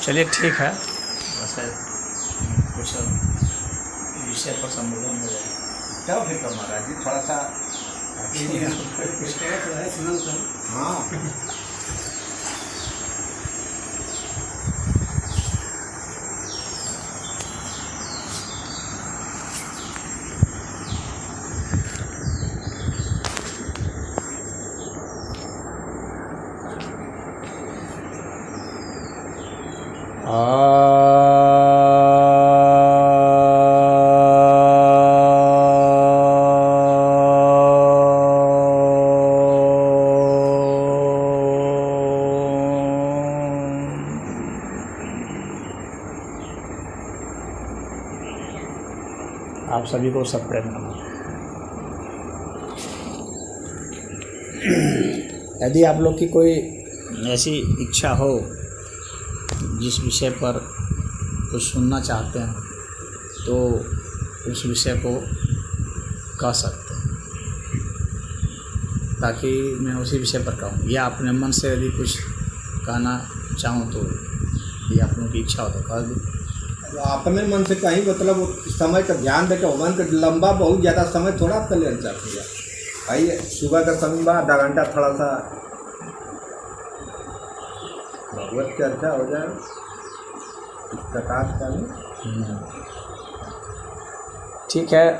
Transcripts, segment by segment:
चलिए ठीक है, वैसे कुछ विषय पर संबोधन हो जाए। क्या फिक्र महाराज जी, थोड़ा सा हाँ आप सभी को सब प्रेम नमः। यदि आप लोग की कोई ऐसी इच्छा हो जिस विषय पर कुछ सुनना चाहते हैं तो उस विषय को कह सकते हैं, ताकि मैं उसी विषय पर कहूँ, या अपने मन से यदि कुछ कहना चाहूँ तो ये आप लोगों की इच्छा हो तो कह दूँ। अपने मन से कहीं मतलब समय का ध्यान देकर मन का लंबा बहुत ज़्यादा समय थोड़ा आपका लेना चाहते हैं। आइए सुबह का समय बाद आधा घंटा थोड़ा सा भगवत चर्चा हो जाए इस प्रकाश का भी। ठीक है,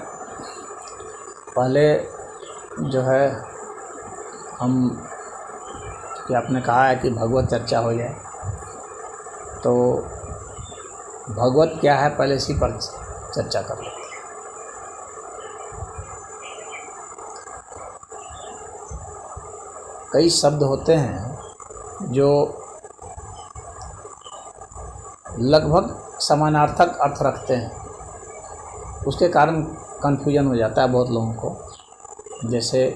पहले जो है हम कि आपने कहा है कि भगवत चर्चा हो जाए, तो भगवत क्या है पहले इसी पर चर्चा कर लेते हैं। कई शब्द होते हैं जो लगभग समानार्थक अर्थ रखते हैं, उसके कारण कन्फ्यूजन हो जाता है बहुत लोगों को। जैसे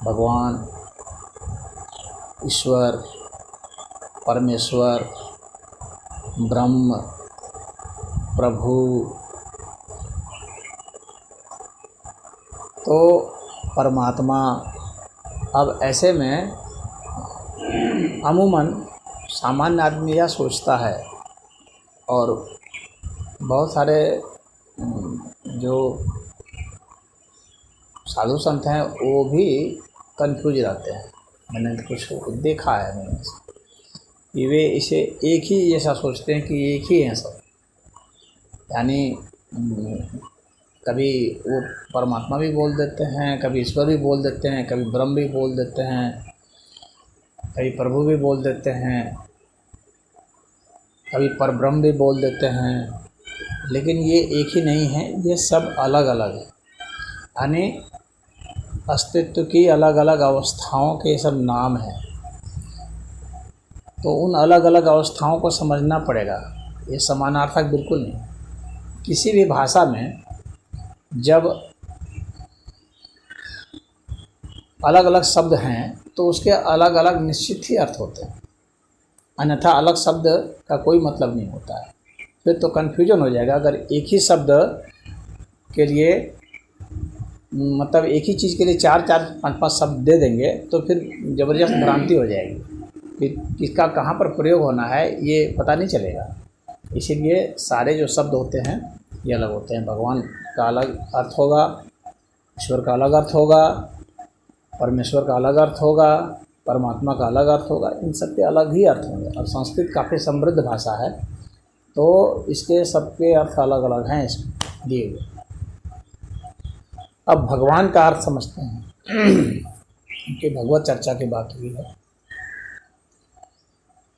भगवान, ईश्वर, परमेश्वर, ब्रह्म, प्रभु। तो परमात्मा, अब ऐसे में अमूमन सामान्य आदमी यह सोचता है, और बहुत सारे जो साधु संत हैं वो भी कंफ्यूज रहते हैं। मैंने कुछ देखा है मैंने कि वे इसे एक ही जैसा सोचते हैं कि एक ही हैं सब, यानी कभी वो परमात्मा भी बोल देते हैं, कभी ईश्वर भी बोल देते हैं, कभी ब्रह्म भी बोल देते हैं, कभी प्रभु भी बोल देते हैं, कभी परब्रह्म भी बोल देते हैं। लेकिन ये एक ही नहीं है, ये सब अलग अलग है, यानी अस्तित्व की अलग अलग अवस्थाओं के सब नाम हैं। तो उन अलग अलग अवस्थाओं को समझना पड़ेगा, ये समानार्थक बिल्कुल नहीं। किसी भी भाषा में जब अलग अलग शब्द हैं तो उसके अलग अलग निश्चित ही अर्थ होते हैं, अन्यथा अलग शब्द का कोई मतलब नहीं होता है। फिर तो कन्फ्यूजन हो जाएगा। अगर एक ही शब्द के लिए मतलब एक ही चीज़ के लिए चार चार पांच पांच शब्द दे देंगे तो फिर ज़बरदस्त भ्रांति हो जाएगी, फिर किसका कहाँ पर प्रयोग होना है ये पता नहीं चलेगा। इसीलिए सारे जो शब्द होते हैं ये अलग होते हैं। भगवान का अलग अर्थ होगा, ईश्वर का अलग अर्थ होगा, परमेश्वर का अलग अर्थ होगा, परमात्मा का अलग अर्थ होगा, इन सब के अलग ही अर्थ होंगे। और संस्कृत काफ़ी समृद्ध भाषा है, तो इसके सबके अर्थ अलग अलग हैं इसमें दिए हुए। अब भगवान का अर्थ समझते हैं कि भगवत चर्चा की बात हुई है।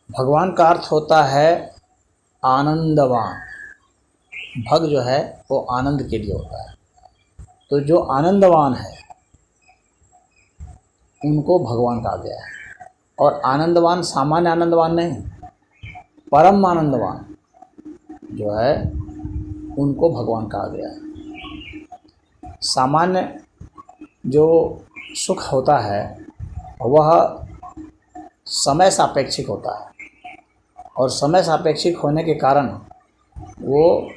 भगवान का अर्थ होता है आनंदवान। भग जो है वो आनंद के लिए होता है, तो जो आनंदवान है उनको भगवान कहा गया है। और आनंदवान सामान्य आनंदवान नहीं, परम आनंदवान जो है उनको भगवान कहा गया है। सामान्य जो सुख होता है वह समय सापेक्षिक होता है, और समय सापेक्षिक होने के कारण वो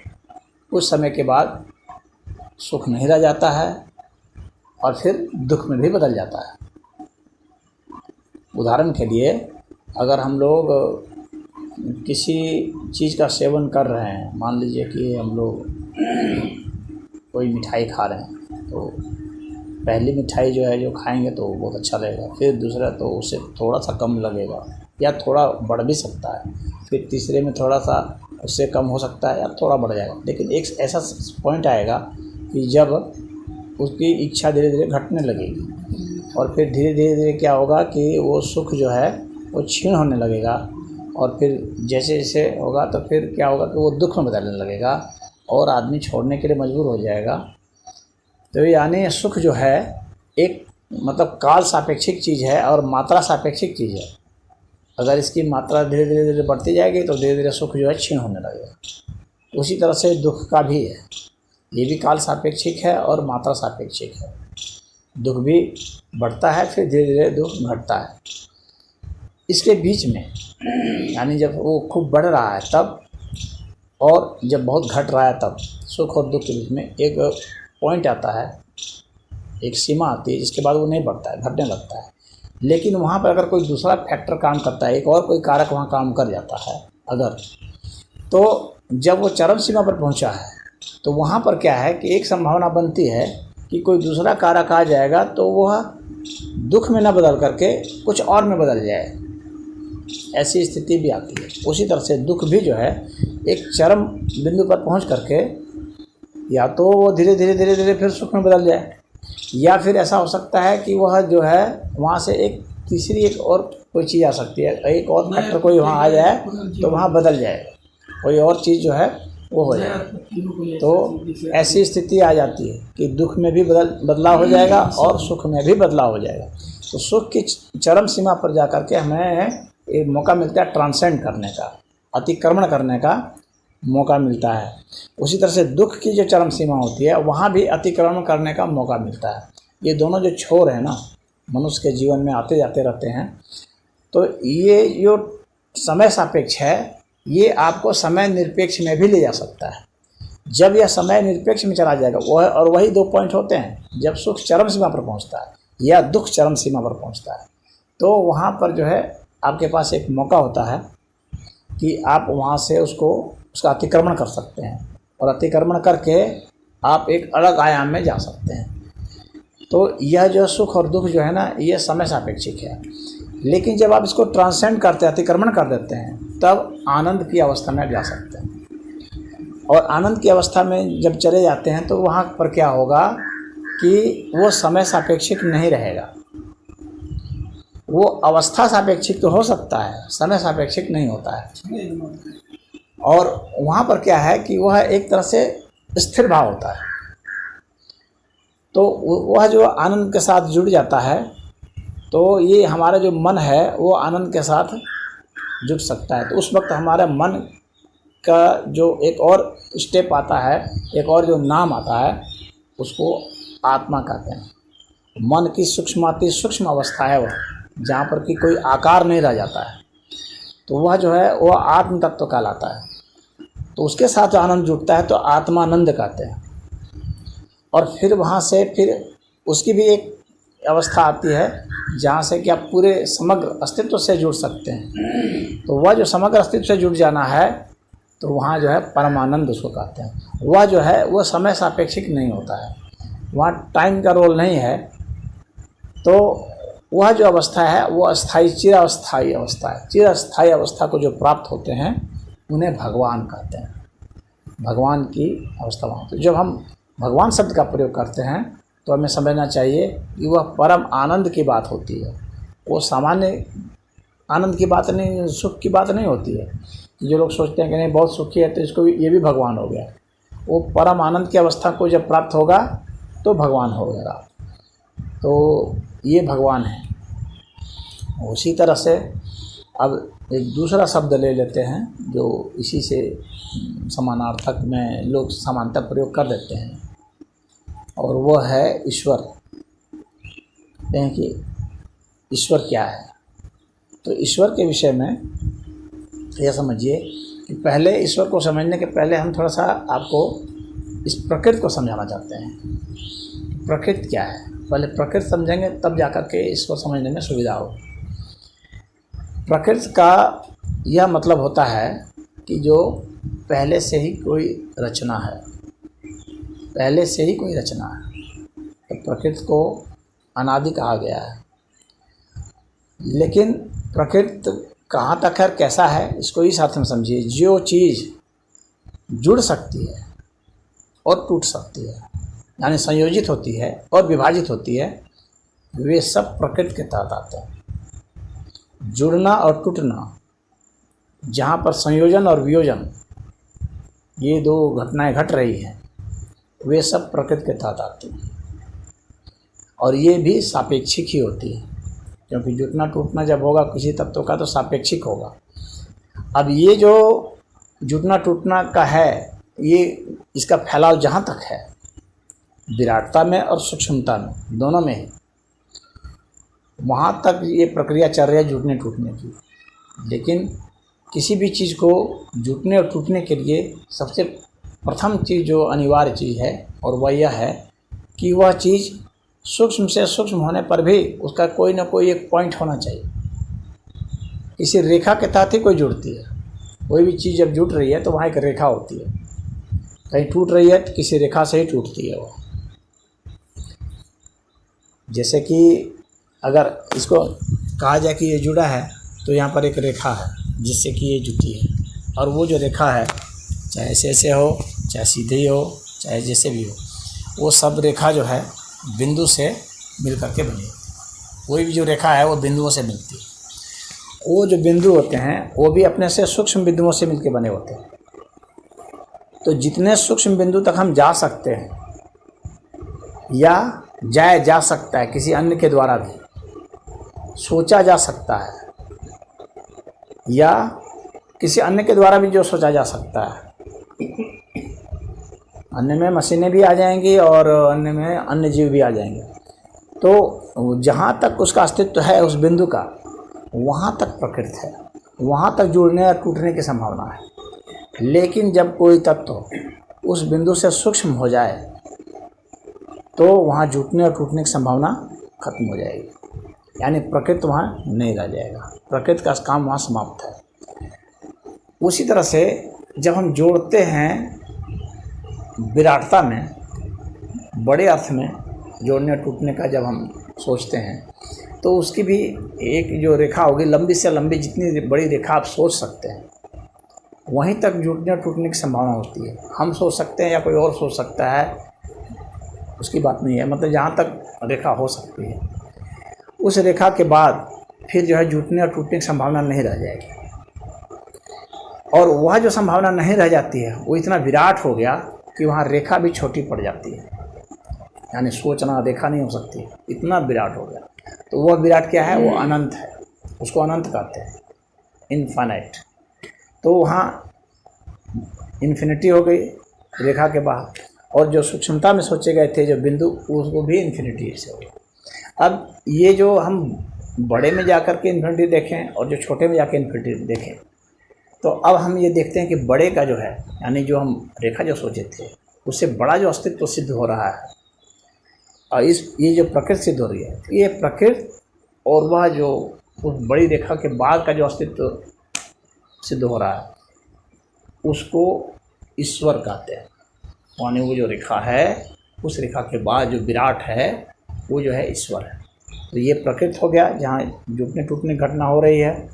कुछ समय के बाद सुख नहीं रह जाता है और फिर दुख में भी बदल जाता है। उदाहरण के लिए अगर हम लोग किसी चीज़ का सेवन कर रहे हैं, मान लीजिए कि हम लोग कोई मिठाई खा रहे हैं, तो पहली मिठाई जो है जो खाएंगे तो बहुत अच्छा लगेगा, फिर दूसरा तो उससे थोड़ा सा कम लगेगा या थोड़ा बढ़ भी सकता है, फिर तीसरे में थोड़ा सा उससे कम हो सकता है या थोड़ा बढ़ जाएगा। लेकिन एक ऐसा पॉइंट आएगा कि जब उसकी इच्छा धीरे धीरे घटने लगेगी और फिर धीरे धीरे धीरे क्या होगा कि वो सुख जो है वो क्षीण होने लगेगा, और फिर जैसे जैसे होगा तो फिर क्या होगा कि वो दुख में बदलने लगेगा और आदमी छोड़ने के लिए मजबूर हो जाएगा। तो यानी सुख जो है एक मतलब काल सापेक्षिक चीज़ है और मात्रा सापेक्षिक चीज़ है। अगर इसकी मात्रा धीरे धीरे धीरे बढ़ती जाएगी तो धीरे धीरे सुख जो है क्षीण होने लगेगा। उसी तरह से दुख का भी है, ये भी काल सापेक्षिक है और मात्रा सापेक्षिक है। दुख भी बढ़ता है, फिर धीरे धीरे दुख घटता है। इसके बीच में यानी जब वो खूब बढ़ रहा है तब और जब बहुत घट रहा है तब सुख और दुख के बीच में एक पॉइंट आता है, एक सीमा आती है जिसके बाद वो नहीं बढ़ता है, घटने लगता है। लेकिन वहाँ पर अगर कोई दूसरा फैक्टर काम करता है, एक और कोई कारक वहाँ काम कर जाता है अगर, तो जब वो चरम सीमा पर पहुँचा है तो वहाँ पर क्या है कि एक संभावना बनती है कि कोई दूसरा कारक आ जाएगा तो वह दुख में न बदल करके कुछ और में बदल जाए, ऐसी स्थिति भी आती है। उसी तरह से दुख भी जो है एक चरम बिंदु पर पहुंच करके या तो वो धीरे धीरे धीरे धीरे फिर सुख में बदल जाए, या फिर ऐसा हो सकता है कि वह जो है वहाँ से एक तीसरी एक और कोई चीज़ आ सकती है, एक और फैक्टर कोई वहाँ आ जाए तो वहाँ बदल जाए, कोई और चीज़ जो है वो हो जाए। तो ऐसी स्थिति आ जाती है कि दुख में भी बदलाव हो जाएगा और सुख में भी बदलाव हो जाएगा। तो सुख की चरम सीमा पर जा कर के हमें एक मौका मिलता है ट्रांसेंड करने का, अतिक्रमण करने का मौका मिलता है। उसी तरह से दुख की जो चरम सीमा होती है वहाँ भी अतिक्रमण करने का मौका मिलता है। ये दोनों जो छोर हैं ना मनुष्य के जीवन में आते जाते रहते हैं, तो ये जो समय सापेक्ष है ये आपको समय निरपेक्ष में भी ले जा सकता है। जब यह समय निरपेक्ष में चला जाएगा वह, और वही दो पॉइंट होते हैं, जब सुख चरम सीमा पर पहुँचता है या दुख चरम सीमा पर पहुँचता है, तो वहाँ पर जो है आपके पास एक मौका होता है कि आप वहाँ से उसका अतिक्रमण कर सकते हैं, और अतिक्रमण करके आप एक अलग आयाम में जा सकते हैं। तो यह जो सुख और दुख जो है ना ये समय सापेक्षिक है। लेकिन जब आप इसको ट्रांसेंड करते हैं, अतिक्रमण कर देते हैं, तब आनंद की अवस्था में जा सकते हैं। और आनंद की अवस्था में जब चले जाते हैं तो वहाँ पर क्या होगा कि वो समय सापेक्षिक नहीं रहेगा, वो अवस्था सापेक्षिक तो हो सकता है, समय सापेक्षिक नहीं होता है। और वहाँ पर क्या है कि वह एक तरह से स्थिर भाव होता है, तो वह जो आनंद के साथ जुड़ जाता है, तो ये हमारा जो मन है वो आनंद के साथ जुड़ सकता है। तो उस वक्त हमारे मन का जो एक और स्टेप आता है, एक और जो नाम आता है, उसको आत्मा कहते हैं। मन की सूक्ष्माति सूक्ष्म अवस्था है वह, जहाँ पर कि कोई आकार नहीं रह जाता है, तो वह जो है वह आत्म तत्व कहलाता है। तो उसके साथ आनंद जुड़ता है तो आत्मानंद कहते हैं। और फिर वहाँ से फिर उसकी भी एक अवस्था आती है जहाँ से कि आप पूरे समग्र अस्तित्व से जुड़ सकते हैं। तो वह जो समग्र अस्तित्व से जुड़ जाना है तो वहाँ जो है परमानंद उसको कहते हैं। वह जो है वह समय सापेक्षिक नहीं होता है, वहाँ टाइम का रोल नहीं है। तो वह जो अवस्था है वो अस्थाई चिरास्थाई अवस्था है। चिरास्थाई अवस्था को जो प्राप्त होते हैं उन्हें भगवान कहते हैं। भगवान की अवस्था वहाँ होती है। जब हम भगवान शब्द का प्रयोग करते हैं तो हमें समझना चाहिए कि वह परम आनंद की बात होती है, वो सामान्य आनंद की बात नहीं, सुख की बात नहीं होती है। जो लोग सोचते हैं कि नहीं बहुत सुखी है तो इसको ये भी भगवान हो गया, वो परम आनंद की अवस्था को जब प्राप्त होगा तो भगवान हो जाएगा। तो ये भगवान है। उसी तरह से अब एक दूसरा शब्द ले लेते हैं जो इसी से समानार्थक में लोग समानता प्रयोग कर देते हैं, और वह है ईश्वर। कहते हैं कि ईश्वर क्या है। तो ईश्वर के विषय में यह समझिए कि पहले ईश्वर को समझने के पहले हम थोड़ा सा आपको इस प्रकृति को समझाना चाहते हैं। प्रकृति क्या है, पहले प्रकृति समझेंगे तब जाकर के इसको समझने में सुविधा हो। प्रकृति का यह मतलब होता है कि जो पहले से ही कोई रचना है, पहले से ही कोई रचना है, तो प्रकृति को अनादि कहा गया है। लेकिन प्रकृति कहाँ तक है, कैसा है, इसको इस अर्थ में समझिए, जो चीज़ जुड़ सकती है और टूट सकती है, यानी संयोजित होती है और विभाजित होती है, वे सब प्रकृति के तहत आते हैं। जुड़ना और टूटना, जहाँ पर संयोजन और वियोजन ये दो घटनाएं घट रही हैं, वे सब प्रकृति के तहत आती हैं। और ये भी सापेक्षिक ही होती है, क्योंकि जुटना टूटना जब होगा किसी तत्व का तो सापेक्षिक होगा। अब ये जो जुटना टूटना का है, ये इसका फैलाव जहाँ तक है, विराटता में और सूक्ष्मता में, दोनों में ही, वहाँ तक ये प्रक्रिया चल रही है जुटने टूटने की। लेकिन किसी भी चीज़ को जुटने और टूटने के लिए सबसे प्रथम चीज़ जो अनिवार्य चीज़ है, और वह यह है कि वह चीज़ सूक्ष्म से सूक्ष्म होने पर भी उसका कोई ना कोई एक पॉइंट होना चाहिए। किसी रेखा के तहत ही कोई जुड़ती है। कोई भी चीज़ जब जुट रही है तो वहाँ एक रेखा होती है, कहीं टूट रही है तो किसी रेखा से ही टूटती है वो। जैसे कि अगर इसको कहा जाए कि ये जुड़ा है, तो यहाँ पर एक रेखा है जिससे कि ये जुटी है, और वो जो रेखा है, चाहे ऐसे हो, चाहे सीधे हो, चाहे जैसे भी हो, वो सब रेखा जो है बिंदु से मिल करके बनी। कोई भी जो रेखा है वो बिंदुओं से मिलती है। वो जो बिंदु होते हैं वो भी अपने से सूक्ष्म बिंदुओं से मिलके बने होते हैं। तो जितने सूक्ष्म बिंदु तक हम जा सकते हैं या जा सकता है, किसी अन्य के द्वारा भी सोचा जा सकता है, या किसी अन्य के द्वारा भी जो सोचा जा सकता है। अन्य में मशीनें भी आ जाएंगी और अन्य में अन्य जीव भी आ जाएंगे। तो जहाँ तक उसका अस्तित्व है उस बिंदु का, वहाँ तक प्रकृति है, वहाँ तक जुड़ने और टूटने की संभावना है। लेकिन जब कोई तत्व उस बिंदु से सूक्ष्म हो जाए तो वहाँ जुटने और टूटने की संभावना खत्म हो जाएगी, यानी प्रकृति वहाँ नहीं रह जाएगा, प्रकृति का काम वहाँ समाप्त है। उसी तरह से जब हम जोड़ते हैं विराटता में, बड़े अर्थ में जोड़ने और टूटने का जब हम सोचते हैं, तो उसकी भी एक जो रेखा होगी, लंबी से लंबी जितनी बड़ी रेखा आप सोच सकते हैं, वहीं तक जुटने और टूटने की संभावना होती है। हम सोच सकते हैं या कोई और सोच सकता है, उसकी बात नहीं है, मतलब जहाँ तक रेखा हो सकती है, उस रेखा के बाद फिर जो है जुटने और टूटने की संभावना नहीं रह जाएगी। और वह जो संभावना नहीं रह जाती है वो इतना विराट हो गया कि वहाँ रेखा भी छोटी पड़ जाती है, यानी सोचना रेखा नहीं हो सकती, इतना विराट हो गया। तो वह विराट क्या है, वो अनंत है, उसको अनंत कहते हैं, इनफाइनाइट। तो वहाँ इन्फिनिटी हो गई रेखा के बाद, और जो सूक्ष्मता में सोचे गए थे जो बिंदु, उसको भी इन्फिनिटी से हो गया। अब ये जो हम बड़े में जाकर के इन्फिनिटी देखें और जो छोटे में जाकर इन्फिनिटी देखें, तो अब हम ये देखते हैं कि बड़े का जो है, यानी जो हम रेखा जो सोचे थे, उससे बड़ा जो अस्तित्व सिद्ध हो रहा है, और ये जो प्रकृति सिद्ध हो रही है, ये प्रकृति और वह जो उस बड़ी रेखा के बाद का जो अस्तित्व सिद्ध हो रहा है, उसको ईश्वर कहते हैं। यानी वो जो रेखा है, उस रेखा के बाद जो विराट है, वो जो है ईश्वर है। तो ये प्रकृति हो गया जहाँ जुटने टूटने घटना हो रही है,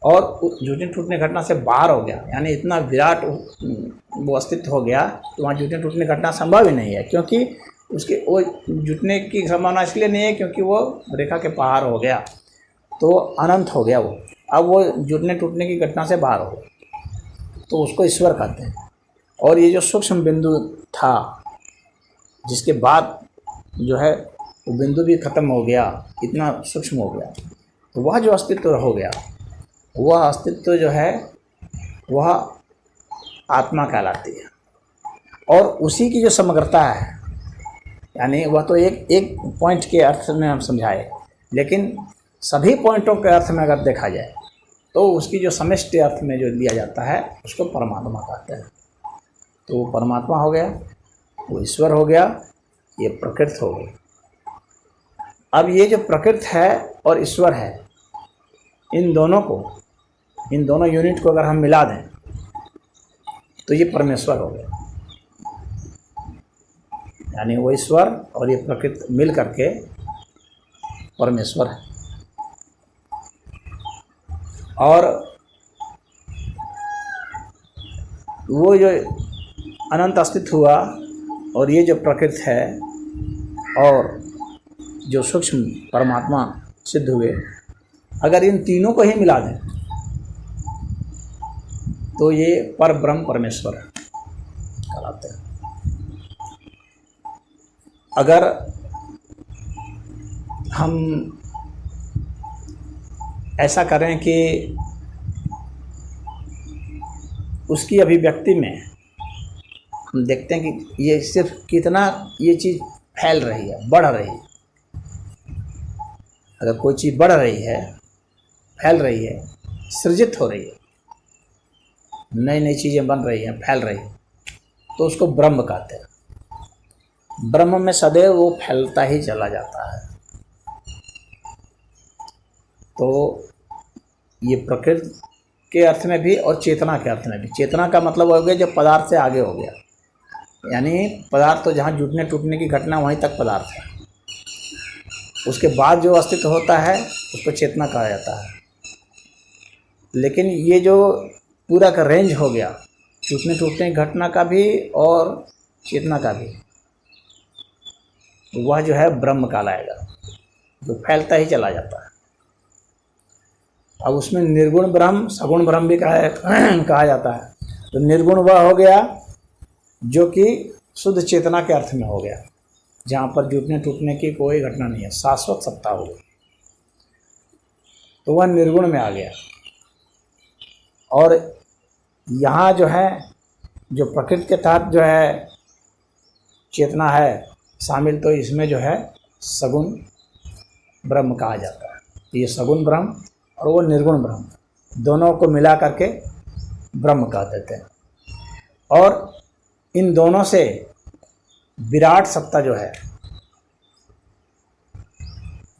और जुटने टूटने घटना से बाहर हो गया, यानी इतना विराट वो अस्तित्व हो गया तो वहाँ जुटने टूटने घटना संभव ही नहीं है, क्योंकि उसके वो जुटने की संभावना इसलिए नहीं है क्योंकि वो रेखा के बाहर हो गया, तो अनंत हो गया वो। अब वो जुटने टूटने की घटना से बाहर हो गया, तो उसको ईश्वर कहते हैं। और ये जो सूक्ष्म बिंदु था, जिसके बाद जो है वो बिंदु भी खत्म हो गया, इतना सूक्ष्म हो गया, तो वह जो अस्तित्व हो गया, वह अस्तित्व जो है वह आत्मा कहलाती है। और उसी की जो समग्रता है, यानी वह तो एक पॉइंट के अर्थ में हम समझाए, लेकिन सभी पॉइंटों के अर्थ में अगर देखा जाए तो उसकी जो समष्टि अर्थ में जो लिया जाता है उसको परमात्मा कहते हैं। तो वो परमात्मा हो गया, वो ईश्वर हो गया, ये प्रकृति हो गई। अब ये जो प्रकृति है और ईश्वर है, इन दोनों को इन दोनों यूनिट को अगर हम मिला दें तो ये परमेश्वर हो गया। यानी वो ईश्वर और ये प्रकृति मिल करके परमेश्वर है। और वो जो अनंत अस्तित्व हुआ और ये जो प्रकृति है और जो सूक्ष्म परमात्मा सिद्ध हुए, अगर इन तीनों को ही मिला दें तो ये पर ब्रह्म परमेश्वर कहलाते हैं। अगर हम ऐसा करें कि उसकी अभिव्यक्ति में हम देखते हैं कि ये सिर्फ कितना ये चीज़ फैल रही है, बढ़ रही है। अगर कोई चीज़ बढ़ रही है, फैल रही है, सृजित हो रही है, नई नई चीज़ें बन रही हैं, फैल रही हैं, तो उसको ब्रह्म कहते हैं। ब्रह्म में सदैव वो फैलता ही चला जाता है। तो ये प्रकृति के अर्थ में भी और चेतना के अर्थ में भी। चेतना का मतलब हो गया जो पदार्थ से आगे हो गया, यानी पदार्थ तो जहाँ जुटने टूटने की घटना वहीं तक पदार्थ है, उसके बाद जो अस्तित्व होता है उसको चेतना कहा जाता है। लेकिन ये जो पूरा का रेंज हो गया, टूटने टूटने की घटना का भी और चेतना का भी, वह जो है ब्रह्म कहलाएगा, जो फैलता ही चला जाता है। अब उसमें निर्गुण ब्रह्म, सगुण ब्रह्म भी कहा जाता है। तो निर्गुण वह हो गया जो कि शुद्ध चेतना के अर्थ में हो गया, जहाँ पर जुटने टूटने की कोई घटना नहीं है, शाश्वत सत्ता हो गई, तो वह निर्गुण में आ गया। और यहाँ जो है, जो प्रकृति के तहत जो है चेतना है शामिल, तो इसमें जो है सगुण ब्रह्म कहा जाता है। ये सगुण ब्रह्म और वो निर्गुण ब्रह्म दोनों को मिला करके ब्रह्म कह देते हैं। और इन दोनों से विराट सत्ता जो है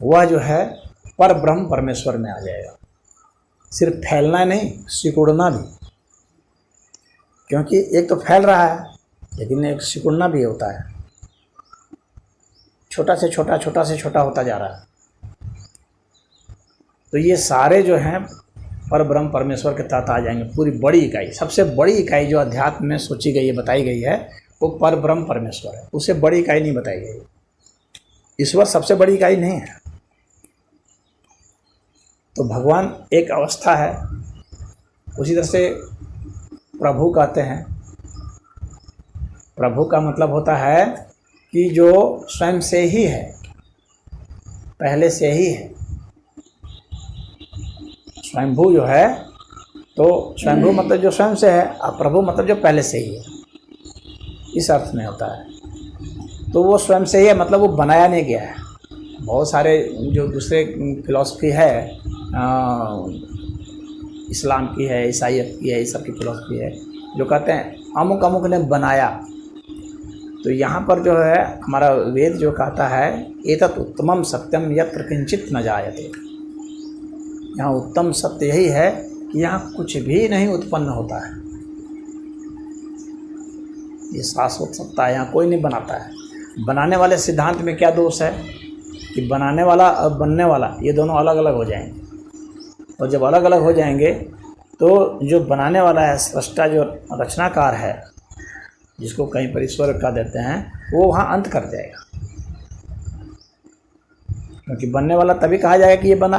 वह जो है पर ब्रह्म परमेश्वर में आ जाएगा। सिर्फ फैलना नहीं, सिकुड़ना भी, क्योंकि एक तो फैल रहा है लेकिन एक सिकुड़ना भी होता है, छोटा से छोटा, छोटा से छोटा होता जा रहा है। तो ये सारे जो हैं पर ब्रह्म परमेश्वर के तहत आ जाएंगे। पूरी बड़ी इकाई, सबसे बड़ी इकाई जो अध्यात्म में सोची गई है, बताई गई है, वो पर ब्रह्म परमेश्वर है। उससे बड़ी इकाई नहीं बताई गई। ईश्वर सबसे बड़ी इकाई नहीं है। तो भगवान एक अवस्था है। उसी तरह से प्रभु कहते हैं। प्रभु का मतलब होता है कि जो स्वयं से ही है, पहले से ही है। स्वयंभू जो है, तो स्वयंभू मतलब जो स्वयं से है, और प्रभु मतलब जो पहले से ही है, इस अर्थ में होता है। तो वो स्वयं से ही है, मतलब वो बनाया नहीं गया है। बहुत सारे जो दूसरे फिलॉसफी है, इस्लाम की है, ईसाईयत की है, इस सब की फिलॉसफी है, जो कहते हैं अमुक अमुक ने बनाया। तो यहाँ पर जो है हमारा वेद जो कहता है, एतत् उत्तमम सत्यम यत्र किंचित न जायते। यहाँ उत्तम सत्य यही है कि यहाँ कुछ भी नहीं उत्पन्न होता है। ये शाश्वत सत्ता है, यहाँ कोई नहीं बनाता है। बनाने वाले सिद्धांत में क्या दोष है कि बनाने वाला और बनने वाला ये दोनों अलग अलग हो जाएंगे। और जब अलग अलग हो जाएंगे तो जो बनाने वाला है, सृष्टा जो रचनाकार है, जिसको कहीं पर ईश्वर कह देते हैं, वो वहाँ अंत कर जाएगा। क्योंकि बनने वाला तभी कहा जाएगा कि ये बना,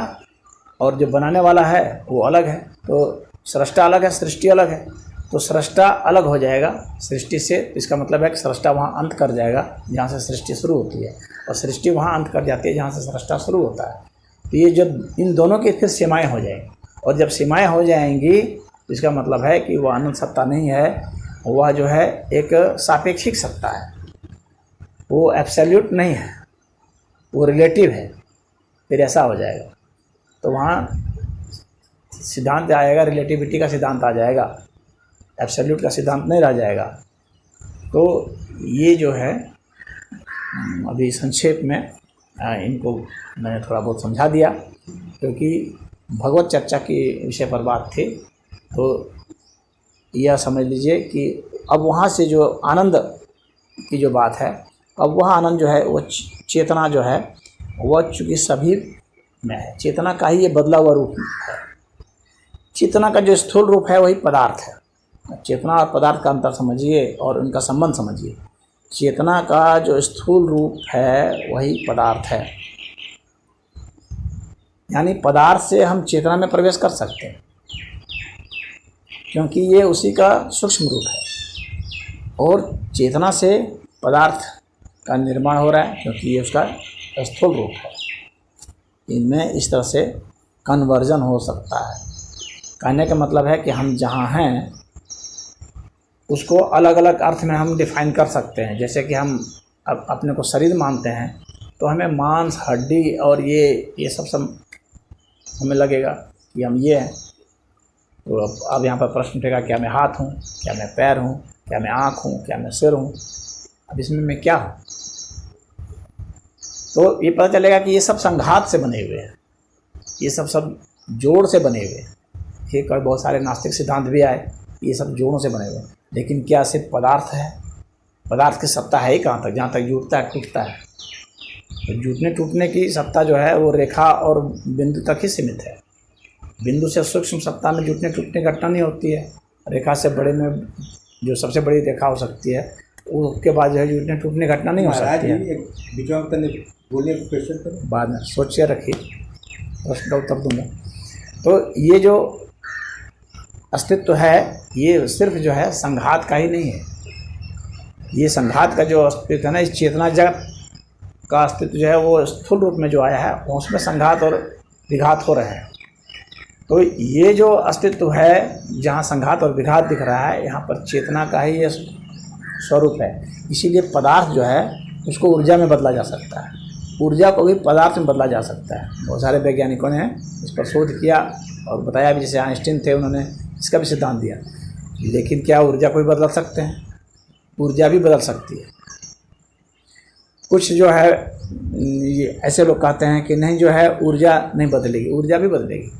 और जो बनाने वाला है वो अलग है। तो सृष्टा अलग है, सृष्टि अलग है। तो सृष्टा अलग हो जाएगा सृष्टि से। इसका मतलब है कि सृष्टा वहाँ अंत कर जाएगा जहाँ से सृष्टि शुरू होती है, और सृष्टि वहाँ अंत कर जाती है जहाँ से सृष्टा शुरू होता है। तो ये जब इन दोनों की फिर सीमाएँ हो जाएंगी, और जब सीमाएँ हो जाएंगी तो इसका मतलब है कि वह अनंत सत्ता नहीं है, वह जो है एक सापेक्षिक सत्ता है। वो एब्सोल्यूट नहीं है, वो रिलेटिव है। फिर ऐसा हो जाएगा तो वहाँ सिद्धांत आएगा, रिलेटिविटी का सिद्धांत आ जाएगा, एब्सोल्यूट का सिद्धांत नहीं रह जाएगा। तो ये जो है अभी संक्षेप में इनको मैंने थोड़ा बहुत समझा दिया, क्योंकि भगवत चर्चा की विषय पर बात थी, तो यह समझ लीजिए कि अब वहाँ से जो आनंद की जो बात है, अब वह आनंद जो है वो चेतना जो है वह चूँकि सभी में है, चेतना का ही ये बदला हुआ रूप है। चेतना का जो स्थूल रूप है वही पदार्थ है। चेतना और पदार्थ का अंतर समझिए और उनका संबंध समझिए। चेतना का जो स्थूल रूप है वही पदार्थ है, यानी पदार्थ से हम चेतना में प्रवेश कर सकते हैं, क्योंकि ये उसी का सूक्ष्म रूप है। और चेतना से पदार्थ का निर्माण हो रहा है, क्योंकि ये उसका स्थूल रूप है। इनमें इस तरह से कन्वर्जन हो सकता है। कहने का मतलब है कि हम जहाँ हैं उसको अलग अलग अर्थ में हम डिफाइन कर सकते हैं। जैसे कि हम अब अपने को शरीर मानते हैं, तो हमें मांस, हड्डी और ये सब हमें लगेगा कि हम ये हैं। तो अब यहाँ पर प्रश्न उठेगा, क्या मैं हाथ हूँ, क्या मैं पैर हूँ, क्या मैं आँख हूँ, क्या मैं सिर हूँ, अब इसमें मैं क्या हूँ? तो ये पता चलेगा कि ये सब संघात से बने हुए हैं, ये सब जोड़ से बने हुए हैं। ये कई बहुत सारे नास्तिक सिद्धांत भी आए, ये सब जोड़ों से बने हुए हैं। लेकिन क्या सिर्फ पदार्थ है? पदार्थ की सत्ता है ही कहाँ तक, जहाँ तक जुड़ता है टूटता है। तो जुटने टूटने की सत्ता जो है वो रेखा और बिंदु तक ही सीमित है। बिंदु से सूक्ष्म सत्ता में जुटने टूटने की घटना नहीं होती है। रेखा से बड़े में जो सबसे बड़ी रेखा हो सकती है, उसके बाद जो है जुटने टूटने घटना नहीं हो सकती है। बोलिए, क्वेश्चन करें, बाद में सोचिए, रखिए, प्रश्न का उत्तर दूंगा। तो ये जो अस्तित्व है ये सिर्फ जो है संघात का ही नहीं है। ये संघात का जो अस्तित्व है ना, इस चेतना जगत का अस्तित्व जो है वो स्थूल रूप में जो आया है उसमें संघात और विघात हो रहे हैं। तो ये जो अस्तित्व है जहाँ संघात और विघात दिख रहा है, यहाँ पर चेतना का ही ये स्वरूप है। इसीलिए पदार्थ जो है उसको ऊर्जा में बदला जा सकता है, ऊर्जा को भी पदार्थ में बदला जा सकता है। बहुत सारे वैज्ञानिकों ने इस पर शोध किया और बताया भी, जैसे आइंस्टीन थे, उन्होंने इसका भी सिद्धांत दिया। लेकिन क्या ऊर्जा को भी बदल सकते हैं? ऊर्जा भी बदल सकती है। कुछ जो है ये ऐसे लोग कहते हैं कि नहीं, जो है ऊर्जा नहीं बदलेगी, ऊर्जा भी बदलेगी।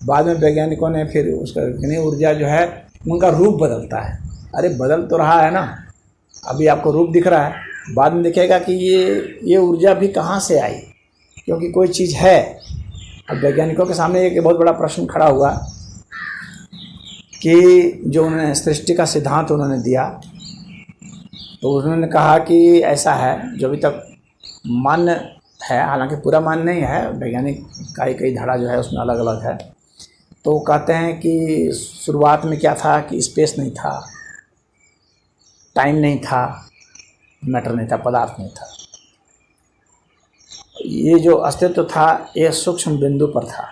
बाद में वैज्ञानिकों ने फिर उसका नहीं, ऊर्जा जो है उनका रूप बदलता है। अरे बदल तो रहा है ना, अभी आपको रूप दिख रहा है, बाद में दिखेगा कि ये ऊर्जा भी कहाँ से आई, क्योंकि कोई चीज़ है। अब वैज्ञानिकों के सामने एक बहुत बड़ा प्रश्न खड़ा हुआ कि जो उन्होंने सृष्टि का सिद्धांत उन्होंने दिया, तो उन्होंने कहा कि ऐसा है जो अभी तक मान्य है, हालांकि पूरा मान्य नहीं है, वैज्ञानिक का ही कई धारा जो है उसमें अलग अलग है। तो कहते हैं कि शुरुआत में क्या था कि स्पेस नहीं था, टाइम नहीं था, मैटर नहीं था, पदार्थ नहीं था। ये जो अस्तित्व था ये सूक्ष्म बिंदु पर था।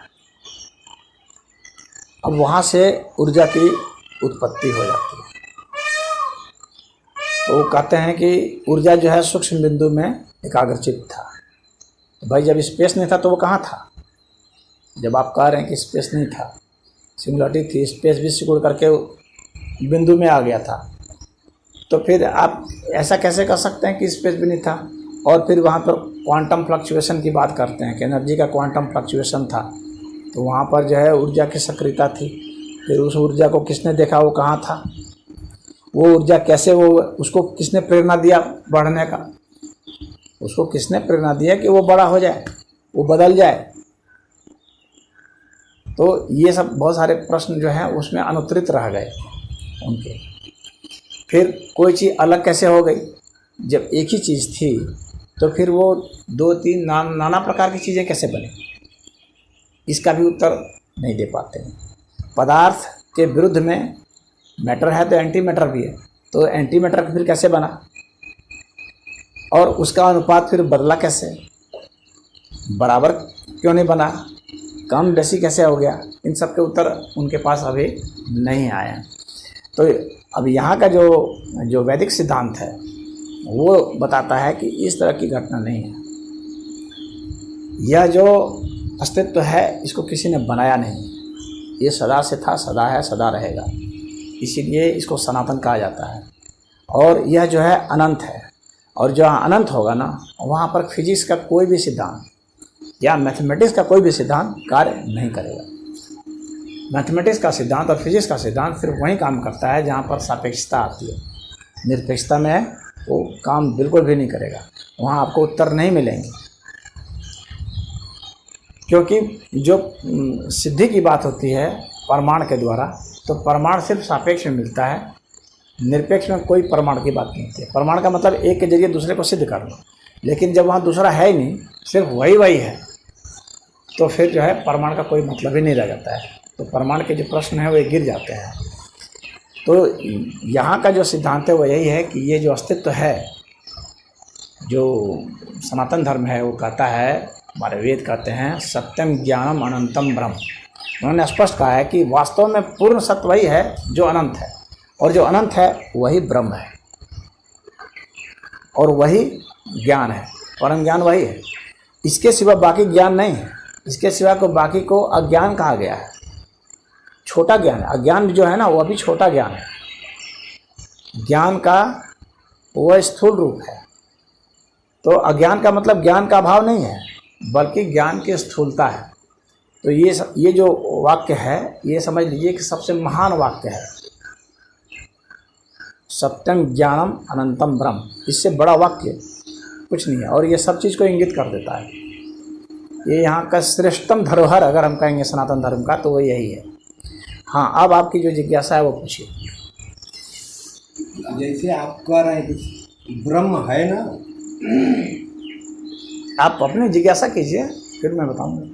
अब वहाँ से ऊर्जा की उत्पत्ति हो जाती है। तो कहते हैं कि ऊर्जा जो है सूक्ष्म बिंदु में एकाग्रचित था। तो भाई जब स्पेस नहीं था तो वो कहाँ था? जब आप कह रहे हैं कि स्पेस नहीं था, सिंगुलरिटी थी, स्पेस भी सिकुड़ करके बिंदु में आ गया था, तो फिर आप ऐसा कैसे कर सकते हैं कि स्पेस भी नहीं था? और फिर वहाँ पर क्वांटम फ्लक्चुएशन की बात करते हैं कि एनर्जी का क्वांटम फ्लक्चुएशन था, तो वहाँ पर जो है ऊर्जा की सक्रियता थी। फिर उस ऊर्जा को किसने देखा, वो कहाँ था? वो ऊर्जा कैसे, वो उसको किसने प्रेरणा दिया बढ़ने का? उसको किसने प्रेरणा दिया कि वो बड़ा हो जाए, वो बदल जाए? तो ये सब बहुत सारे प्रश्न जो हैं उसमें अनुत्तरित रह गए उनके। फिर कोई चीज़ अलग कैसे हो गई? जब एक ही चीज़ थी तो फिर वो दो तीन नाना प्रकार की चीज़ें कैसे बनी? इसका भी उत्तर नहीं दे पाते हैं। पदार्थ के विरुद्ध में मैटर है तो एंटी मैटर भी है, तो एंटी मैटर फिर कैसे बना और उसका अनुपात फिर बदला कैसे? बराबर क्यों नहीं बना? कम बेसी कैसे हो गया? इन सब के उत्तर उनके पास अभी नहीं आए हैं। तो अब यहाँ का जो वैदिक सिद्धांत है वो बताता है कि इस तरह की घटना नहीं है। यह जो अस्तित्व है इसको किसी ने बनाया नहीं, ये सदा से था, सदा है, सदा रहेगा। इसीलिए इसको सनातन कहा जाता है। और यह जो है अनंत है, और जहाँ अनंत होगा ना वहाँ पर फिजिक्स का कोई भी सिद्धांत या मैथमेटिक्स का कोई भी सिद्धांत कार्य नहीं करेगा। मैथमेटिक्स का सिद्धांत और फिजिक्स का सिद्धांत सिर्फ वहीं काम करता है जहाँ पर सापेक्षता आती है। निरपेक्षता में वो काम बिल्कुल भी नहीं करेगा, वहाँ आपको उत्तर नहीं मिलेंगे। क्योंकि जो सिद्धि की बात होती है प्रमाण के द्वारा, तो प्रमाण सिर्फ सापेक्ष में मिलता है, निरपेक्ष में कोई प्रमाण की बात नहीं होती है। प्रमाण का मतलब एक के जरिए दूसरे को सिद्ध करना, लेकिन जब वहाँ दूसरा है ही नहीं, सिर्फ वही है, तो फिर जो है प्रमाण का कोई मतलब ही नहीं रह जाता है। तो प्रमाण के जो प्रश्न हैं वो गिर जाते हैं। तो यहाँ का जो सिद्धांत है वो यही है कि ये जो अस्तित्व है, जो सनातन धर्म है, वो कहता है, हमारे वेद कहते हैं सत्यम ज्ञानम अनंतम ब्रह्म। उन्होंने स्पष्ट कहा है कि वास्तव में पूर्ण सत्य वही है जो अनंत है, और जो अनंत है वही ब्रह्म है, और वही ज्ञान है, परम ज्ञान वही है। इसके सिवा बाकी ज्ञान नहीं है। इसके सिवा को बाकी को अज्ञान कहा गया है, छोटा ज्ञान है। अज्ञान जो है ना, वो अभी छोटा ज्ञान है। ज्ञान का वह स्थूल रूप है। तो अज्ञान का मतलब ज्ञान का अभाव नहीं है, बल्कि ज्ञान की स्थूलता है। तो ये जो वाक्य है, ये समझ लीजिए कि सबसे महान वाक्य है, सत्यम ज्ञानम अनंतम ब्रह्म। इससे बड़ा वाक्य कुछ नहीं है, और ये सब चीज़ को इंगित कर देता है। ये यहाँ का श्रेष्ठतम धरोहर अगर हम कहेंगे सनातन धर्म का, तो वो यही है। हाँ, अब आपकी जो जिज्ञासा है वो पूछिए। जैसे आप कह रहे हैं कि ब्रह्म है ना, आप अपनी जिज्ञासा कीजिए, फिर मैं बताऊंगा।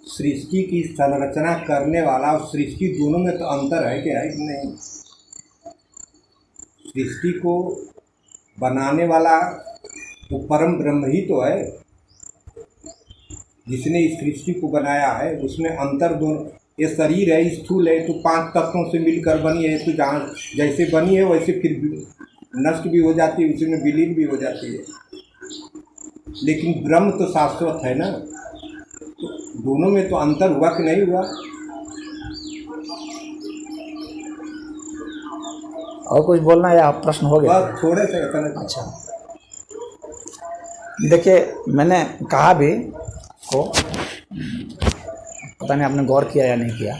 सृष्टि की संरचना करने वाला और सृष्टि दोनों में तो अंतर है क्या, है कि नहीं? सृष्टि को बनाने वाला तो परम ब्रह्म ही तो है, जिसने इस सृष्टि को बनाया है। उसमें अंतर दोनों, ये शरीर है, स्थूल है, तो 5 तत्वों से मिलकर बनी है। तो जहाँ जैसे बनी है वैसे फिर नष्ट भी हो जाती है, उसी में विलीन भी हो जाती है। लेकिन ब्रह्म तो शाश्वत है ना, तो दोनों में तो अंतर हुआ कि नहीं हुआ? और कुछ बोलना या प्रश्न हो गया? बस थोड़े से इतना। अच्छा, देखिए, मैंने कहा भी को, पता नहीं आपने गौर किया या नहीं किया,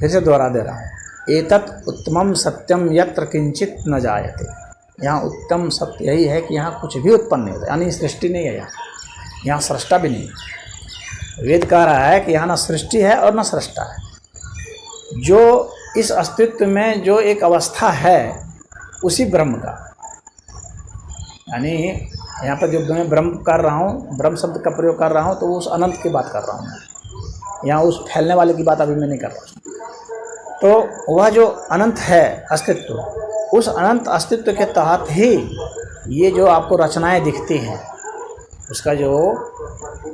फिर से दोहरा दे रहा हूँ। एतत् उत्तमम सत्यम यत्र किंचित न जायते। यहाँ उत्तम सत्य यही है कि यहाँ कुछ भी उत्पन्न नहीं होता, यानी सृष्टि नहीं है। यहाँ सृष्टा भी नहीं। वेद कह रहा है कि यहाँ न सृष्टि है और न सृष्टा है। जो इस अस्तित्व में जो एक अवस्था है, उसी ब्रह्म का, यानी यहाँ पर जो मैं ब्रह्म कर रहा हूँ, ब्रह्म शब्द का प्रयोग कर रहा हूँ, तो वो उस अनंत की बात कर रहा हूँ। यहाँ उस फैलने वाले की बात अभी मैं नहीं कर रहा। तो वह जो अनंत है अस्तित्व, उस अनंत अस्तित्व के तहत ही ये जो आपको रचनाएं दिखती हैं, उसका जो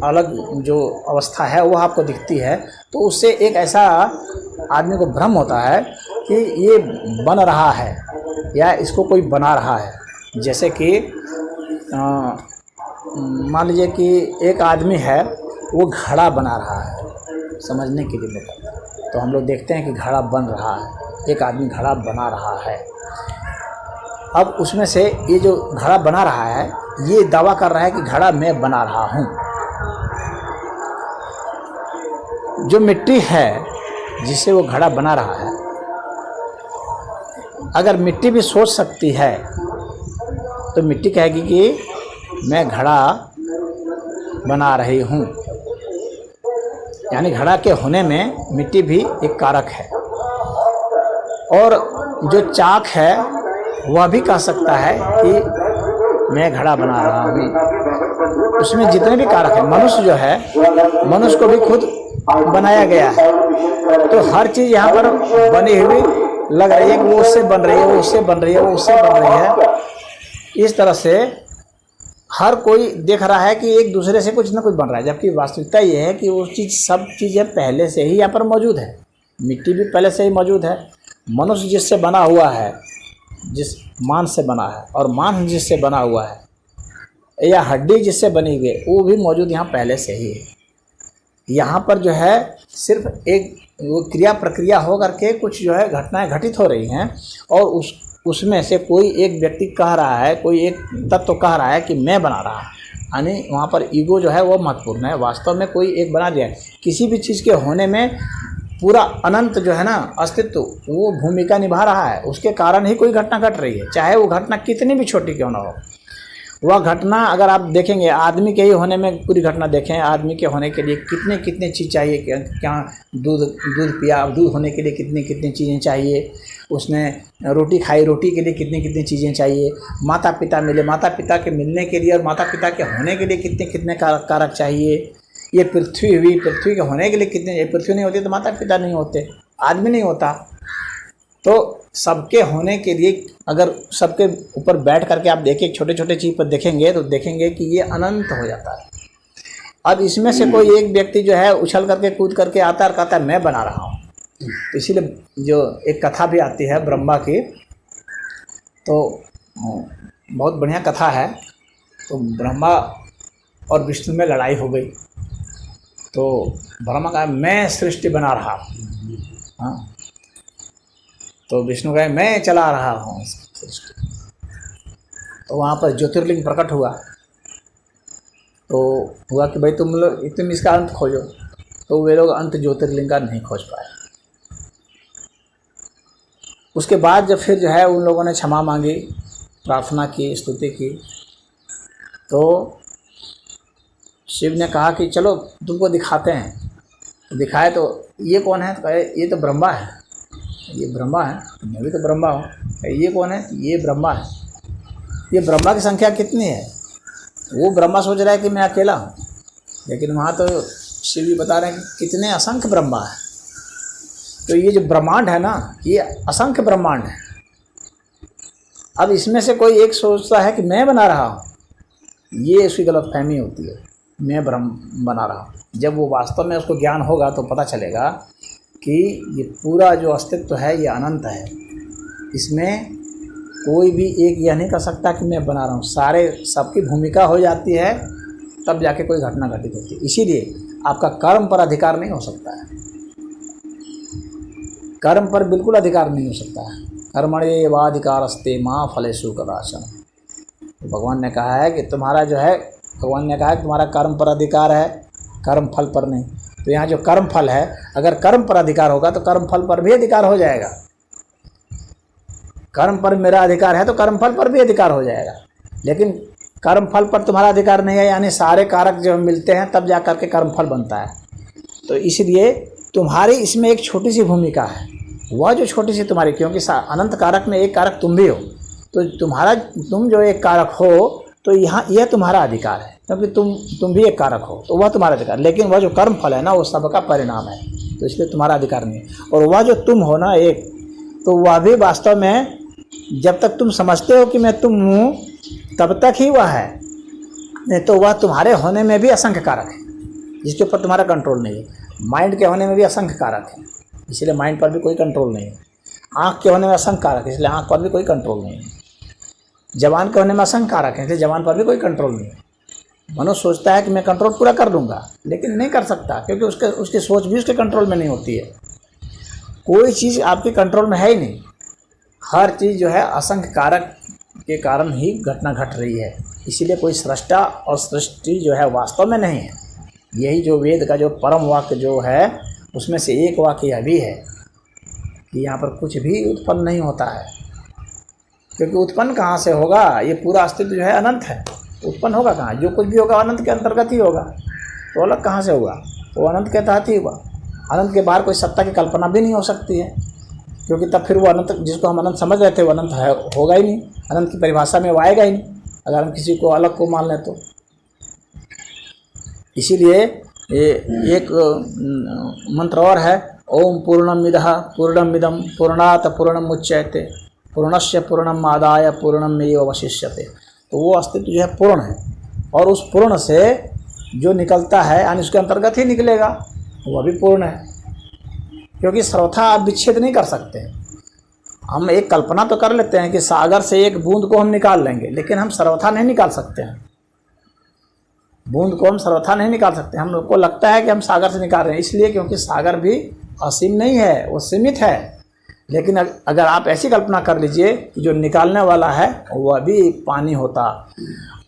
अलग जो अवस्था है वो आपको दिखती है। तो उससे एक ऐसा आदमी को भ्रम होता है कि ये बन रहा है या इसको कोई बना रहा है। जैसे कि मान लीजिए कि एक आदमी है, वो घड़ा बना रहा है, समझने के लिए मैं, तो हम लोग देखते हैं कि घड़ा बन रहा है, एक आदमी घड़ा बना रहा है। अब उसमें से ये जो घड़ा बना रहा है, ये दावा कर रहा है कि घड़ा मैं बना रहा हूँ। जो मिट्टी है जिससे वो घड़ा बना रहा है, अगर मिट्टी भी सोच सकती है तो मिट्टी कहेगी कि मैं घड़ा बना रही हूँ। यानी घड़ा के होने में मिट्टी भी एक कारक है। और जो चाक है वह भी कह सकता है कि मैं घड़ा बना रहा हूँ। उसमें जितने भी कारक हैं, मनुष्य जो है, मनुष्य को भी खुद बनाया गया है। तो हर चीज़ यहाँ पर बनी हुई लग रही है कि वो उससे बन रही है, वो उससे बन रही है, वो उससे बन रही है। इस तरह से हर कोई देख रहा है कि एक दूसरे से कुछ ना कुछ बन रहा है, जबकि वास्तविकता ये है कि वो चीज़, सब चीज़ें पहले से ही यहाँ पर मौजूद है। मिट्टी भी पहले से ही मौजूद है, मनुष्य जिससे बना हुआ है, जिस मांस से बना है, और मांस जिससे बना हुआ है, या हड्डी जिससे बनी हुई है, वो भी मौजूद यहाँ पहले से ही है। यहाँ पर जो है सिर्फ एक वो क्रिया प्रक्रिया हो करके कुछ जो है घटनाएं घटित हो रही हैं, और उसमें से कोई एक व्यक्ति कह रहा है, कोई एक तत्व कह रहा है कि मैं बना रहा हूँ। यानी वहाँ पर ईगो जो है वो महत्वपूर्ण है। वास्तव में कोई एक बना दिया है, किसी भी चीज़ के होने में पूरा अनंत जो है ना अस्तित्व वो भूमिका निभा रहा है, उसके कारण ही कोई घटना घट रही है, चाहे वो घटना कितनी भी छोटी क्यों ना हो। वह घटना अगर आप देखेंगे आदमी के ही होने में पूरी घटना देखें, आदमी के होने के लिए कितने कितने चीज़ चाहिए, क्या दूध पिया, दूध होने के लिए कितनी कितनी चीज़ें चाहिए, उसने रोटी खाई, रोटी के लिए कितनी कितनी चीज़ें चाहिए, माता पिता मिले, माता पिता के मिलने के लिए और माता पिता के होने के लिए कितने कितने कारक चाहिए, ये पृथ्वी हुई, पृथ्वी के होने के लिए कितने, ये पृथ्वी नहीं होती तो माता पिता नहीं होते, आदमी नहीं होता। तो सबके होने के लिए अगर सबके ऊपर बैठ करके आप देखिए, छोटे छोटे चीज़ पर देखेंगे तो देखेंगे कि ये अनंत हो जाता है। अब इसमें से कोई एक व्यक्ति जो है उछल करके कूद करके आता है और कहता है मैं बना रहा हूँ। तो इसीलिए जो एक कथा भी आती है ब्रह्मा की, तो बहुत बढ़िया कथा है। तो ब्रह्मा और विष्णु में लड़ाई हो गई, तो ब्रह्मा कहा मैं सृष्टि बना रहा हूँ, हाँ, तो विष्णु कहे मैं चला रहा हूँ सृष्टि। तो वहाँ पर ज्योतिर्लिंग प्रकट हुआ, तो हुआ कि भाई तुम इसका अंत खोजो। तो वे लोग अंत ज्योतिर्लिंग का नहीं खोज पाए। उसके बाद जब फिर जो है उन लोगों ने क्षमा मांगी, प्रार्थना की, स्तुति की, तो शिव ने कहा कि चलो तुमको दिखाते हैं। तो दिखाए तो ये कौन है, तो कहे ये तो ब्रह्मा है, ये ब्रह्मा है, मैं भी तो ब्रह्मा हूँ। ये कौन है, ये ब्रह्मा है। ये ब्रह्मा की संख्या कितनी है, वो ब्रह्मा सोच रहा है कि मैं अकेला हूँ, लेकिन वहाँ तो शिव जी बता रहे हैं कि कितने असंख्य ब्रह्मा है। तो ये जो ब्रह्मांड है ना, ये असंख्य ब्रह्मांड है। अब इसमें से कोई एक सोचता है कि मैं बना रहा हूँ, ये उसकी गलतफहमी होती है, मैं ब्रह्म बना रहा हूँ। जब वो वास्तव में उसको ज्ञान होगा तो पता चलेगा कि ये पूरा जो अस्तित्व है ये अनंत है, इसमें कोई भी एक यह नहीं कर सकता कि मैं बना रहा हूँ। सारे सबकी भूमिका हो जाती है, तब जाके कोई घटना घटित होती है। इसीलिए आपका कर्म पर अधिकार नहीं हो सकता है, कर्म पर बिल्कुल अधिकार नहीं हो सकता है। कर्मण्येवाधिकारस्ते मा फलेषु कदाचन। भगवान ने कहा है कि तुम्हारा जो है, भगवान ने कहा है कि तुम्हारा कर्म पर अधिकार है, कर्म फल पर नहीं। तो यहाँ जो कर्म फल है, अगर कर्म पर अधिकार होगा तो कर्म फल पर भी अधिकार हो जाएगा। कर्म पर मेरा अधिकार है तो कर्म फल पर भी अधिकार हो जाएगा, लेकिन कर्म फल पर तुम्हारा अधिकार नहीं है, यानी सारे कारक जब मिलते हैं तब जा करके कर्म फल बनता है। तो इसलिए तुम्हारी इसमें एक छोटी सी भूमिका है, वह जो छोटी सी तुम्हारी, क्योंकि अनंत कारक में एक कारक तुम भी हो, तो तुम जो एक कारक हो तो यहाँ यह तुम्हारा अधिकार है, क्योंकि तुम भी एक कारक हो, तो वह तुम्हारा अधिकार। लेकिन वह जो कर्म फल है ना, वो सबका परिणाम है, तो इसलिए तुम्हारा अधिकार नहीं है। और वह जो तुम हो ना एक, तो वह भी वास्तव में जब तक तुम समझते हो कि मैं तुम हूँ तब तक ही वह है, नहीं तो वह तुम्हारे होने में भी असंख्य कारक है जिसके ऊपर तुम्हारा कंट्रोल नहीं है। माइंड के होने में भी असंख्य कारक है, इसलिए माइंड पर भी कोई कंट्रोल नहीं है। आँख के होने में असंख्य कारक है, इसलिए आँख पर भी कोई कंट्रोल नहीं है। जवान के होने में असंख्य कारक है, इसलिए जवान पर भी कोई कंट्रोल नहीं है। मनुष्य सोचता है कि मैं कंट्रोल पूरा कर दूंगा, लेकिन नहीं कर सकता, क्योंकि उसकी सोच भी उसके कंट्रोल में नहीं होती है। कोई चीज़ आपके कंट्रोल में है ही नहीं। हर चीज़ जो है असंख्य कारक के कारण ही घटना घट रही है। इसीलिए कोई सृष्टा और सृष्टि जो है वास्तव में नहीं है। यही जो वेद का जो परम वाक्य जो है, उसमें से एक वाक्य यह भी है कि यहाँ पर कुछ भी उत्पन्न नहीं होता है, क्योंकि उत्पन्न कहाँ से होगा, ये पूरा अस्तित्व जो है अनंत है, उत्पन्न होगा कहाँ? जो कुछ भी होगा अनंत के अंतर्गत ही होगा, तो अलग कहाँ से होगा? वो अनंत के तहत ही होगा। अनंत के बाहर कोई सत्ता की कल्पना भी नहीं हो सकती है, क्योंकि तब फिर वो अनंत जिसको हम अनंत समझ रहे थे वो अनंत है होगा ही नहीं, अनंत की परिभाषा में वो आएगा ही नहीं अगर हम किसी को अलग को मान लें तो। इसीलिए ये एक मंत्र और है, ओम पूर्णमिदः पूर्णमिदं पूर्णात् पूर्णमुच्यते पूर्णस्य पूर्णमादाय पूर्णमेव अवशिष्यते। तो वो अस्तित्व जो है पूर्ण है, और उस पूर्ण से जो निकलता है यानी उसके अंतर्गत ही निकलेगा, वह भी पूर्ण है, क्योंकि सर्वथा आप विच्छेद नहीं कर सकते। हम एक कल्पना तो कर लेते हैं कि सागर से एक बूंद को हम निकाल लेंगे, लेकिन हम सर्वथा नहीं निकाल सकते हैं। बूंद को हम सर्वथा नहीं निकाल सकते। हम लोग को लगता है कि हम सागर से निकाल रहे हैं, इसलिए क्योंकि सागर भी असीम नहीं है, वो सीमित है। लेकिन अगर आप ऐसी कल्पना कर लीजिए कि जो निकालने वाला है वह भी पानी होता,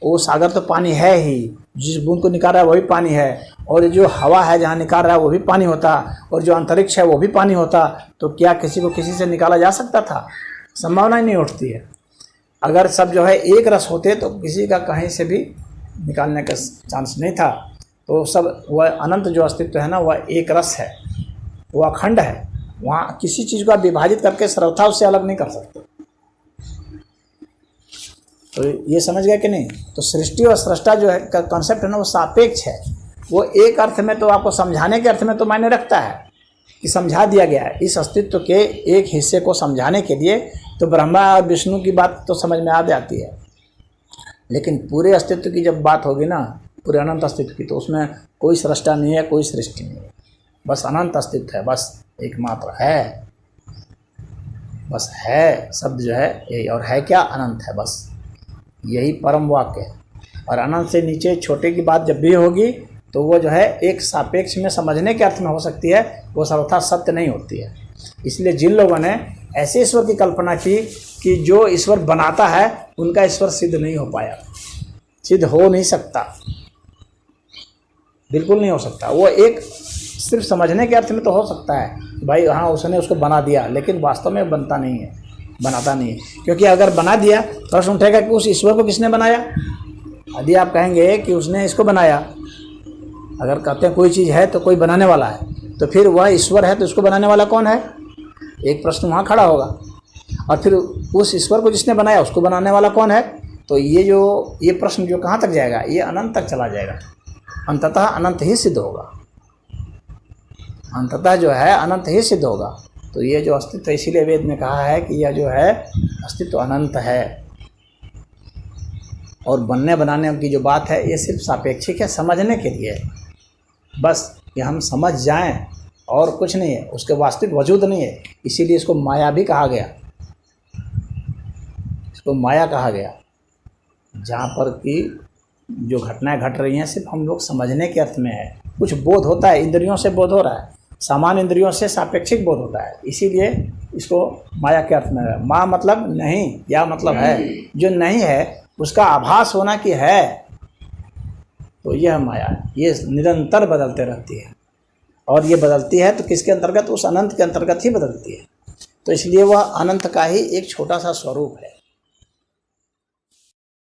वो सागर तो पानी है ही, जिस बूंद को निकाल रहा है वो भी पानी है, और जो हवा है जहाँ निकाल रहा है वो भी पानी होता, और जो अंतरिक्ष है वो भी पानी होता, तो क्या किसी को किसी से निकाला जा सकता था? संभावना ही नहीं उठती है। अगर सब जो है एक रस होते तो किसी का कहीं से भी निकालने का चांस नहीं था। तो सब वह अनंत जो अस्तित्व है ना, वह एक रस है, वह अखंड है। वहाँ किसी चीज़ को आप विभाजित करके सर्वथा उससे अलग नहीं कर सकते। तो ये समझ गए कि नहीं? तो सृष्टि और सृष्टा जो है का कॉन्सेप्ट है ना, वो सापेक्ष है। वो एक अर्थ में तो आपको समझाने के अर्थ में तो मायने रखता है कि समझा दिया गया है। इस अस्तित्व के एक हिस्से को समझाने के लिए तो ब्रह्मा और विष्णु की बात तो समझ में आ जाती है, लेकिन पूरे अस्तित्व की जब बात होगी ना, पूरे अनंत अस्तित्व की, तो उसमें कोई सृष्टा नहीं है, कोई सृष्टि नहीं है, बस अनंत अस्तित्व है, बस एकमात्र है, बस है शब्द जो है यही। और है क्या? अनंत है, बस यही परम वाक्य है। और अनंत से नीचे छोटे की बात जब भी होगी तो वो जो है एक सापेक्ष में समझने के अर्थ में हो सकती है, वो सर्वथा सत्य नहीं होती है। इसलिए जिन लोगों ने ऐसे ईश्वर की कल्पना की कि जो ईश्वर बनाता है उनका ईश्वर सिद्ध नहीं हो पाया, सिद्ध हो नहीं सकता, बिल्कुल नहीं हो सकता। वो एक सिर्फ समझने के अर्थ में तो हो सकता है कि भाई हाँ उसने उसको बना दिया, लेकिन वास्तव में बनता नहीं है, बनाता नहीं है। क्योंकि अगर बना दिया प्रश्न उठेगा कि उस ईश्वर को किसने बनाया। यदि आप कहेंगे कि उसने इसको बनाया, अगर कहते हैं कोई चीज़ है तो कोई बनाने वाला है, तो फिर वह ईश्वर है तो उसको बनाने वाला कौन है? एक प्रश्न वहाँ खड़ा होगा। और फिर उस ईश्वर को जिसने बनाया उसको बनाने वाला कौन है? तो ये प्रश्न जो कहाँ तक जाएगा? ये अनंत तक चला जाएगा, अंततः अनंत ही सिद्ध होगा, अंततः जो है अनंत ही सिद्ध होगा। तो ये जो अस्तित्व, इसीलिए वेद में कहा है कि यह जो है अस्तित्व अनंत है। और बनने बनाने की जो बात है ये सिर्फ सापेक्षिक है, समझने के लिए, बस कि हम समझ जाएं, और कुछ नहीं है, उसके वास्तविक वजूद नहीं है। इसीलिए इसको माया भी कहा गया, इसको माया कहा गया, जहाँ पर कि जो घटनाएं घट रही हैं सिर्फ हम लोग समझने के अर्थ में है। कुछ बोध होता है, इंद्रियों से बोध हो रहा है, सामान्य इंद्रियों से सापेक्षिक बोध होता है, इसीलिए इसको माया के अर्थ में है। माँ मतलब नहीं, या मतलब है, जो नहीं है उसका आभास होना कि है, तो यह माया है। ये निरंतर बदलते रहती है, और ये बदलती है तो किसके अंतर्गत? उस अनंत के अंतर्गत ही बदलती है। तो इसलिए वह अनंत का ही एक छोटा सा स्वरूप है।